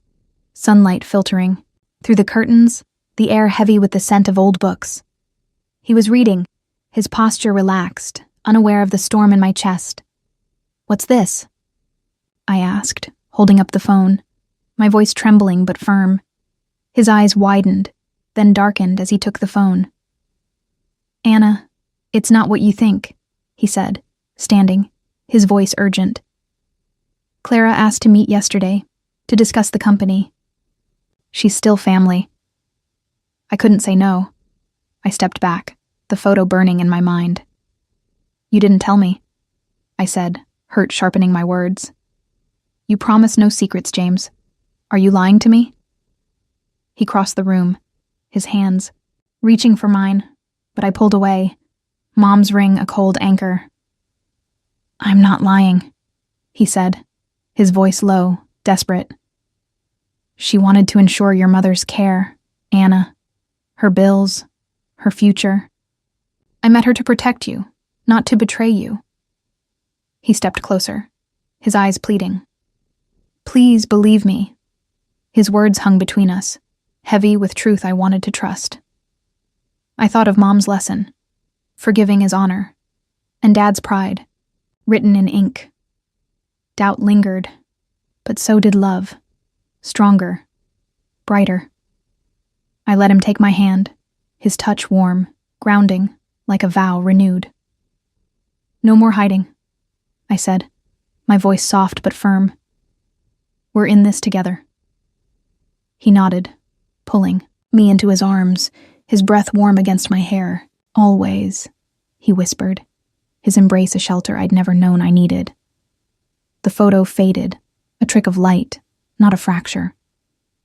sunlight filtering. Through the curtains, the air heavy with the scent of old books. He was reading, his posture relaxed, unaware of the storm in my chest. "What's this?" I asked, holding up the phone, my voice trembling but firm. His eyes widened, then darkened as he took the phone. "Anna, it's not what you think," he said, standing, his voice urgent. Clara asked to meet yesterday, to discuss the company. She's still family. I couldn't say no. I stepped back, the photo burning in my mind. You didn't tell me, I said, hurt sharpening my words. You promised no secrets, James. Are you lying to me? He crossed the room, his hands, reaching for mine, but I pulled away, Mom's ring a cold anchor. I'm not lying, he said, his voice low, desperate. She wanted to ensure your mother's care, Anna, her bills, her future. I met her to protect you, not to betray you. He stepped closer, his eyes pleading. Please believe me. His words hung between us, heavy with truth I wanted to trust. I thought of Mom's lesson, forgiving is honor, and Dad's pride, written in ink. Doubt lingered, but so did love, stronger, brighter. I let him take my hand, his touch warm, grounding, like a vow renewed. No more hiding, I said, my voice soft but firm. We're in this together. He nodded, pulling me into his arms, his breath warm against my hair. Always, he whispered, his embrace a shelter I'd never known I needed. The photo faded, a trick of light, not a fracture.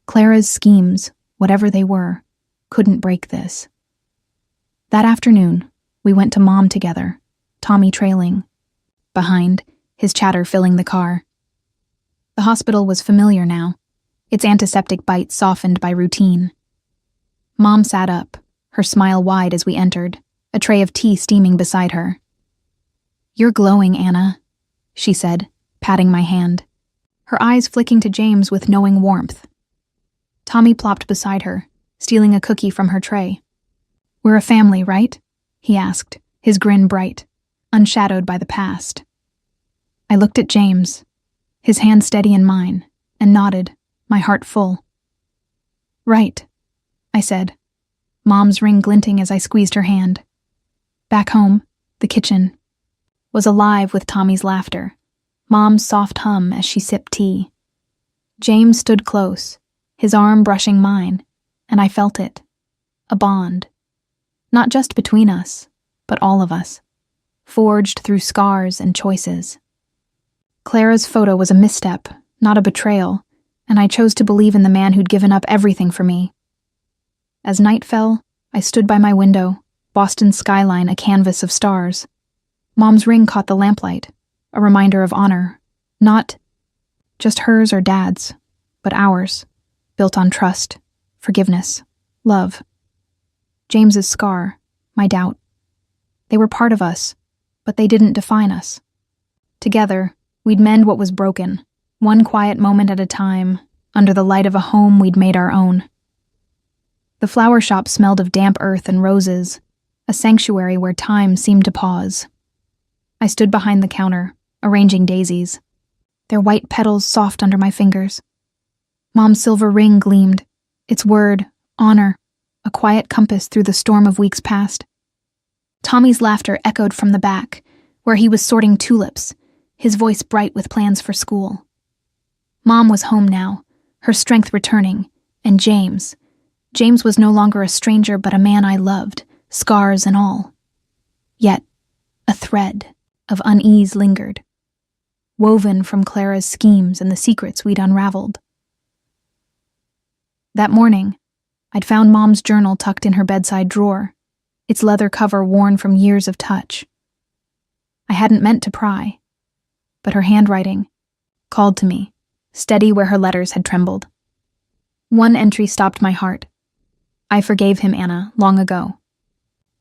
Clara's schemes, whatever they were, couldn't break this. That afternoon, we went to Mom together, Tommy trailing. Behind, his chatter filling the car. The hospital was familiar now, its antiseptic bite softened by routine. Mom sat up, her smile wide as we entered, a tray of tea steaming beside her. You're glowing, Anna, she said, patting my hand, her eyes flicking to James with knowing warmth. Tommy plopped beside her, stealing a cookie from her tray. We're a family, right? He asked, his grin bright, unshadowed by the past. I looked at James, his hand steady in mine, and nodded, my heart full. Right, I said, Mom's ring glinting as I squeezed her hand. Back home, the kitchen was alive with Tommy's laughter, Mom's soft hum as she sipped tea. James stood close, his arm brushing mine, and I felt it, a bond. Not just between us, but all of us, forged through scars and choices. Clara's photo was a misstep, not a betrayal, and I chose to believe in the man who'd given up everything for me. As night fell, I stood by my window, Boston's skyline a canvas of stars. Mom's ring caught the lamplight, a reminder of honor, not just hers or Dad's, but ours, built on trust, forgiveness, love. James's scar, my doubt. They were part of us, but they didn't define us. Together, we'd mend what was broken, one quiet moment at a time, under the light of a home we'd made our own. The flower shop smelled of damp earth and roses, a sanctuary where time seemed to pause. I stood behind the counter, arranging daisies, their white petals soft under my fingers. Mom's silver ring gleamed, its word, honor, a quiet compass through the storm of weeks past. Tommy's laughter echoed from the back, where he was sorting tulips, his voice bright with plans for school. Mom was home now, her strength returning, and James was no longer a stranger but a man I loved, scars and all. Yet, a thread of unease lingered, woven from Clara's schemes and the secrets we'd unraveled. That morning, I'd found Mom's journal tucked in her bedside drawer, its leather cover worn from years of touch. I hadn't meant to pry, but her handwriting called to me, steady where her letters had trembled. One entry stopped my heart. I forgave him, Anna, long ago.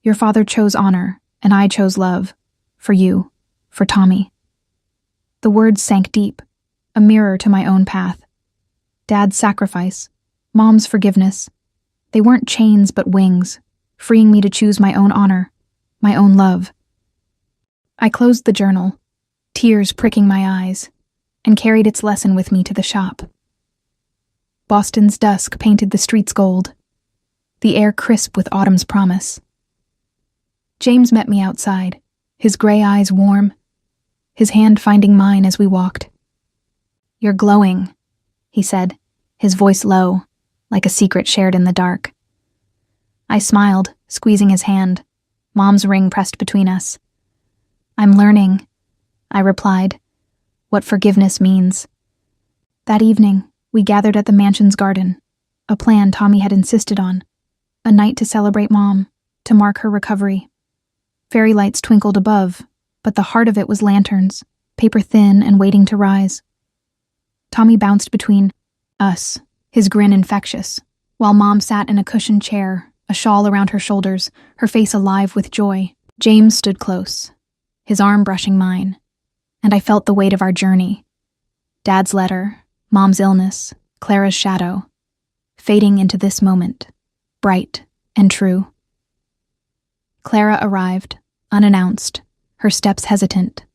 Your father chose honor, and I chose love. For you, for Tommy. The words sank deep, a mirror to my own path. Dad's sacrifice, Mom's forgiveness. They weren't chains but wings, freeing me to choose my own honor, my own love. I closed the journal, tears pricking my eyes, and carried its lesson with me to the shop. Boston's dusk painted the streets gold, the air crisp with autumn's promise. James met me outside, his gray eyes warm, his hand finding mine as we walked. "You're glowing," he said, his voice low, like a secret shared in the dark. I smiled, squeezing his hand, Mom's ring pressed between us. "I'm learning," I replied, "what forgiveness means." That evening, we gathered at the mansion's garden, a plan Tommy had insisted on, a night to celebrate Mom, to mark her recovery. Fairy lights twinkled above, but the heart of it was lanterns, paper thin and waiting to rise. Tommy bounced between us, his grin infectious, while Mom sat in a cushioned chair, a shawl around her shoulders, her face alive with joy. James stood close, his arm brushing mine, and I felt the weight of our journey. Dad's letter, Mom's illness, Clara's shadow, fading into this moment, bright and true. Clara arrived, unannounced, her steps hesitant,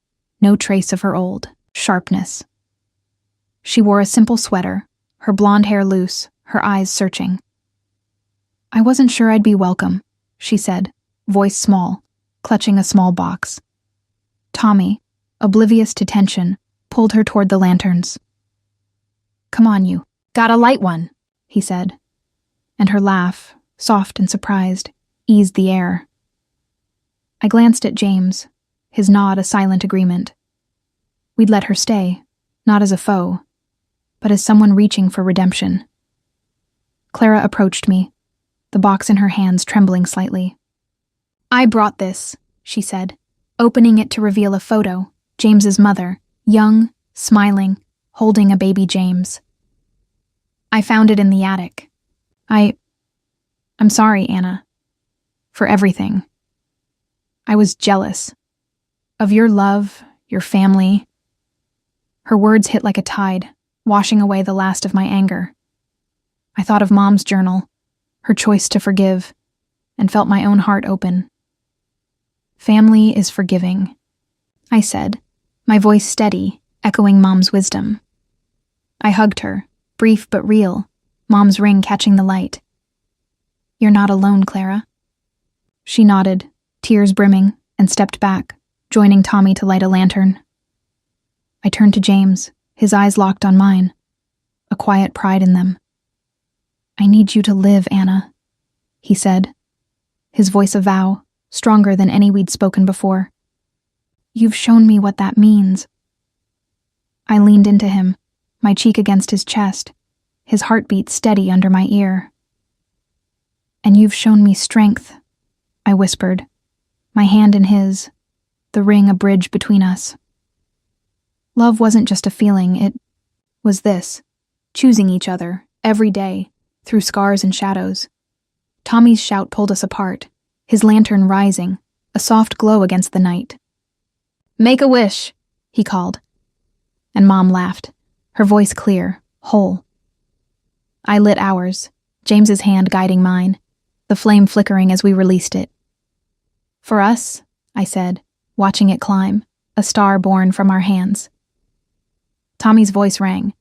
no trace of her old sharpness. She wore a simple sweater, her blonde hair loose, her eyes searching. "I wasn't sure I'd be welcome," she said, voice small, clutching a small box. Tommy, oblivious to tension, pulled her toward the lanterns. "Come on, you. Gotta light one," he said, and her laugh, soft and surprised, eased the air. I glanced at James, his nod a silent agreement. We'd let her stay, not as a foe, but as someone reaching for redemption. Clara approached me, the box in her hands trembling slightly. "I brought this," she said, opening it to reveal a photo, James's mother, young, smiling, holding a baby James. "I found it in the attic. I'm sorry, Anna, for everything. I was jealous. Of your love, your family." Her words hit like a tide, washing away the last of my anger. I thought of Mom's journal, her choice to forgive, and felt my own heart open. "Family is forgiving," I said, my voice steady, echoing Mom's wisdom. I hugged her, brief but real, Mom's ring catching the light. "You're not alone, Clara." She nodded, tears brimming, and stepped back, joining Tommy to light a lantern. I turned to James, his eyes locked on mine, a quiet pride in them. "I need you to live, Anna," he said, his voice a vow, stronger than any we'd spoken before. "You've shown me what that means." I leaned into him, my cheek against his chest, his heartbeat steady under my ear. "And you've shown me strength," I whispered, my hand in his, the ring a bridge between us. Love wasn't just a feeling, it was this, choosing each other, every day, through scars and shadows. Tommy's shout pulled us apart, his lantern rising, a soft glow against the night. "Make a wish," he called. And Mom laughed, her voice clear, whole. I lit ours, James's hand guiding mine, the flame flickering as we released it. "For us," I said, watching it climb, a star born from our hands. Tommy's voice rang,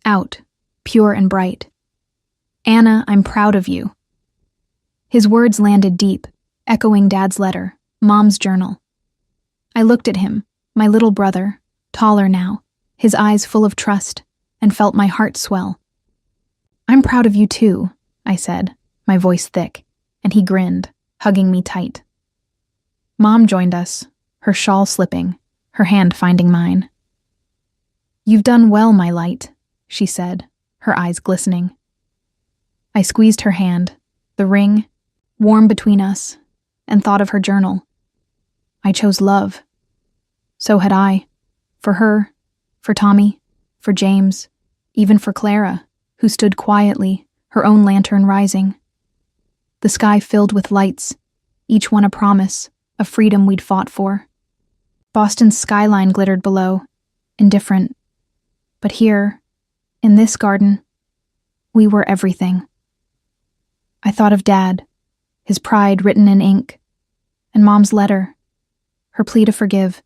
out, pure and bright. "Anna, I'm proud of you." His words landed deep, echoing Dad's letter, Mom's journal. I looked at him, my little brother, taller now, his eyes full of trust, and felt my heart swell. "I'm proud of you too," I said, my voice thick, and he grinned, hugging me tight. Mom joined us, her shawl slipping, her hand finding mine. "You've done well, my light," she said, her eyes glistening. I squeezed her hand, the ring, warm between us, and thought of her journal. I chose love. So had I. For her, for Tommy, for James, even for Clara, who stood quietly, her own lantern rising. The sky filled with lights, each one a promise, a freedom we'd fought for. Boston's skyline glittered below, indifferent. But here, in this garden, we were everything. I thought of Dad, his pride written in ink, and Mom's letter, her plea to forgive.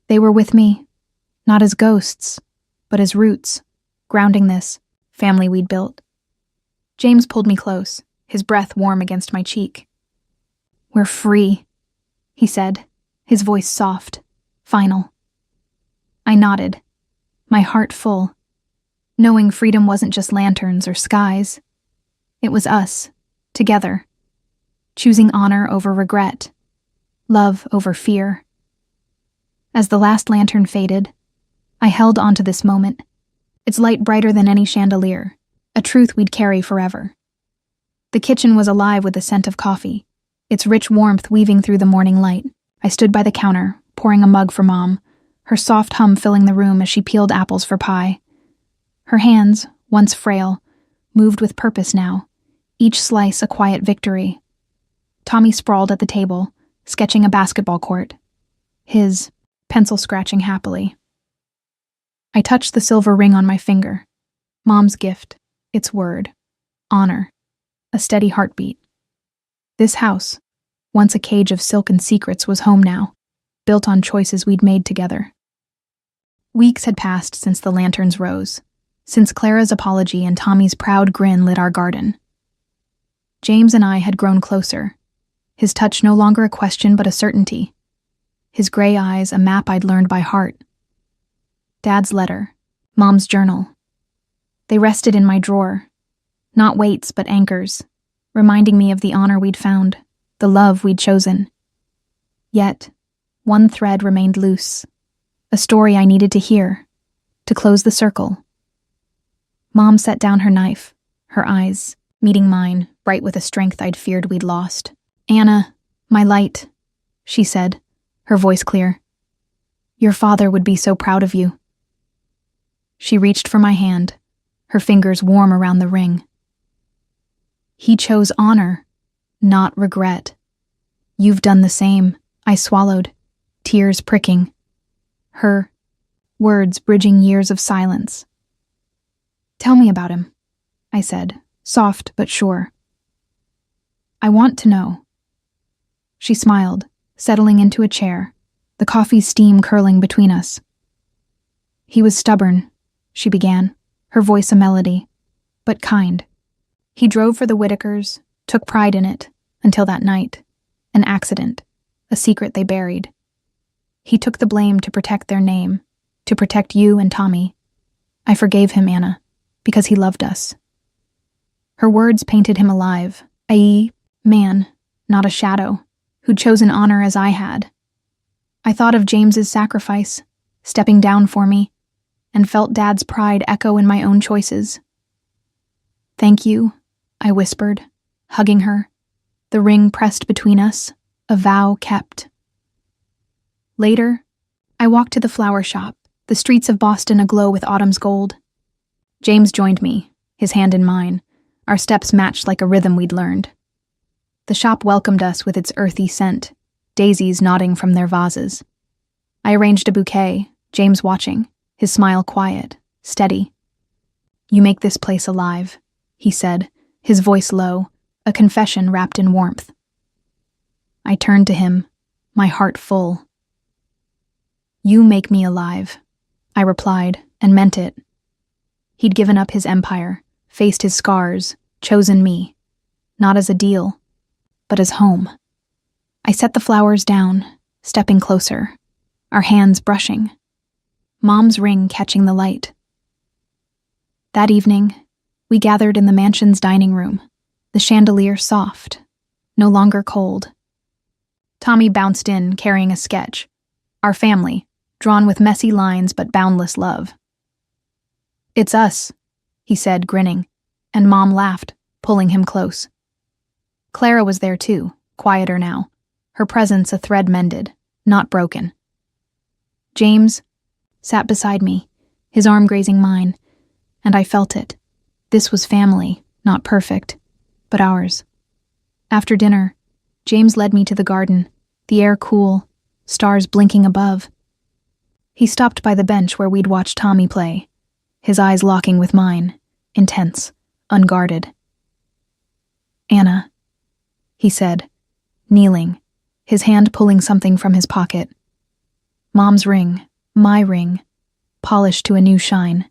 They were with me, not as ghosts, but as roots, grounding this family we'd built. James pulled me close, his breath warm against my cheek. "We're free," he said, his voice soft, final. I nodded, my heart full, knowing freedom wasn't just lanterns or skies. It was us, together, choosing honor over regret, love over fear. As the last lantern faded, I held onto this moment, its light brighter than any chandelier, a truth we'd carry forever. The kitchen was alive with the scent of coffee, its rich warmth weaving through the morning light. I stood by the counter, pouring a mug for Mom, her soft hum filling the room as she peeled apples for pie. Her hands, once frail, moved with purpose now, each slice a quiet victory. Tommy sprawled at the table, sketching a basketball court, his pencil scratching happily. I touched the silver ring on my finger. Mom's gift, its word, honor, a steady heartbeat. This house, once a cage of silken secrets, was home now, built on choices we'd made together. Weeks had passed since the lanterns rose, since Clara's apology and Tommy's proud grin lit our garden. James and I had grown closer, his touch no longer a question but a certainty, his gray eyes a map I'd learned by heart. Dad's letter, Mom's journal. They rested in my drawer, not weights but anchors, reminding me of the honor we'd found, the love we'd chosen. Yet, one thread remained loose, a story I needed to hear, to close the circle. Mom set down her knife, her eyes, meeting mine, bright with a strength I'd feared we'd lost. "Anna, my light," she said, her voice clear. "Your father would be so proud of you." She reached for my hand, her fingers warm around the ring. "He chose honor, not regret. You've done the same," I swallowed, tears pricking. Her words bridging years of silence. "Tell me about him," I said, soft but sure. "I want to know." She smiled, settling into a chair, the coffee steam curling between us. "He was stubborn," she began, her voice a melody, "but kind. He drove for the Whitakers, took pride in it, until that night. An accident, a secret they buried. He took the blame to protect their name, to protect you and Tommy. I forgave him, Anna, because he loved us." Her words painted him alive, a man, not a shadow, who'd chosen honor as I had. I thought of James's sacrifice, stepping down for me, and felt Dad's pride echo in my own choices. "Thank you," I whispered, hugging her, the ring pressed between us, a vow kept. Later, I walked to the flower shop, the streets of Boston aglow with autumn's gold. James joined me, his hand in mine, our steps matched like a rhythm we'd learned. The shop welcomed us with its earthy scent, daisies nodding from their vases. I arranged a bouquet, James watching, his smile quiet, steady. "You make this place alive," he said, his voice low, a confession wrapped in warmth. I turned to him, my heart full. "You make me alive," I replied, and meant it. He'd given up his empire, faced his scars, chosen me, not as a deal, but as home. I set the flowers down, stepping closer, our hands brushing, Mom's ring catching the light. That evening, we gathered in the mansion's dining room, the chandelier soft, no longer cold. Tommy bounced in, carrying a sketch. Our family, drawn with messy lines but boundless love. "It's us," he said, grinning, and Mom laughed, pulling him close. Clara was there too, quieter now, her presence a thread mended, not broken. James sat beside me, his arm grazing mine, and I felt it. This was family, not perfect, but ours. After dinner, James led me to the garden, the air cool, stars blinking above. He stopped by the bench where we'd watched Tommy play, his eyes locking with mine, intense, unguarded. "Anna," he said, kneeling, his hand pulling something from his pocket. Mom's ring, my ring, polished to a new shine.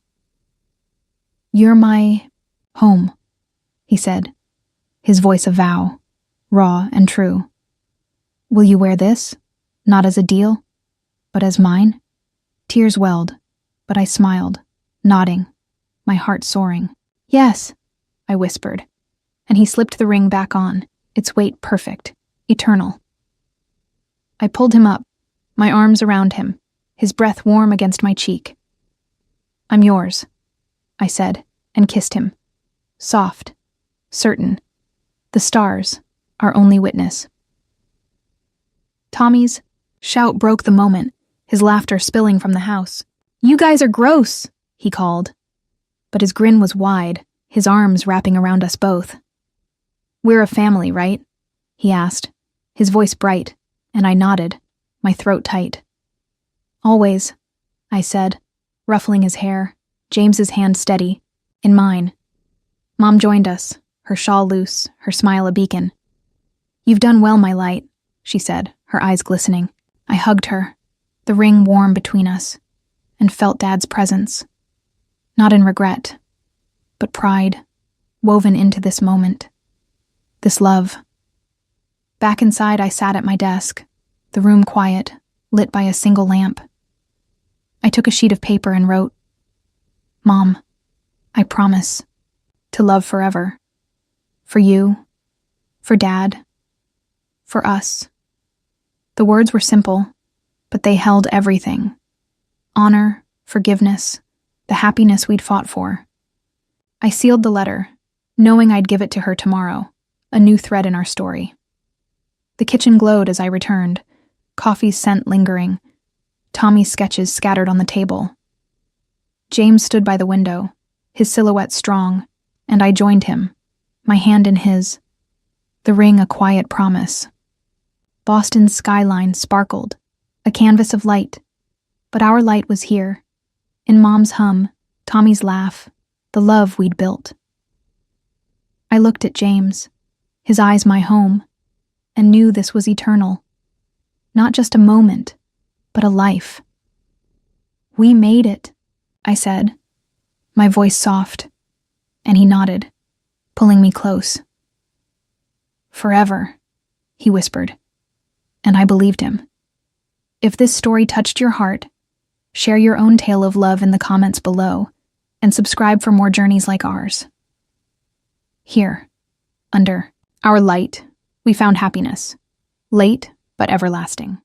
"You're my home," he said, his voice a vow, raw and true. "Will you wear this, not as a deal, but as mine?" Tears welled, but I smiled, nodding, my heart soaring. Yes, I whispered, and he slipped the ring back on, its weight perfect, eternal. I pulled him up, my arms around him, his breath warm against my cheek. I'm yours, I said, and kissed him. Soft, certain. The stars, our only witness. Tommy's shout broke the moment, his laughter spilling from the house. You guys are gross, he called. But his grin was wide, his arms wrapping around us both. We're a family, right? He asked, his voice bright, and I nodded, my throat tight. Always, I said, ruffling his hair, James's hand steady, in mine. Mom joined us, her shawl loose, her smile a beacon. You've done well, my light, she said, her eyes glistening. I hugged her, the ring warm between us, and felt Dad's presence. Not in regret, but pride, woven into this moment. This love. Back inside, I sat at my desk, the room quiet, lit by a single lamp. I took a sheet of paper and wrote, Mom, I promise to love forever. For you, for Dad, for us. The words were simple, but they held everything. Honor, forgiveness, the happiness we'd fought for. I sealed the letter, knowing I'd give it to her tomorrow, a new thread in our story. The kitchen glowed as I returned, coffee's scent lingering, Tommy's sketches scattered on the table. James stood by the window, his silhouette strong, and I joined him, my hand in his, the ring a quiet promise. Boston's skyline sparkled, a canvas of light, but our light was here, in Mom's hum, Tommy's laugh, the love we'd built. I looked at James, his eyes my home, and knew this was eternal. Not just a moment, but a life. We made it, I said, my voice soft, and he nodded, pulling me close. Forever, he whispered, and I believed him. If this story touched your heart, share your own tale of love in the comments below, and subscribe for more journeys like ours. Here, under our light, we found happiness, late but everlasting.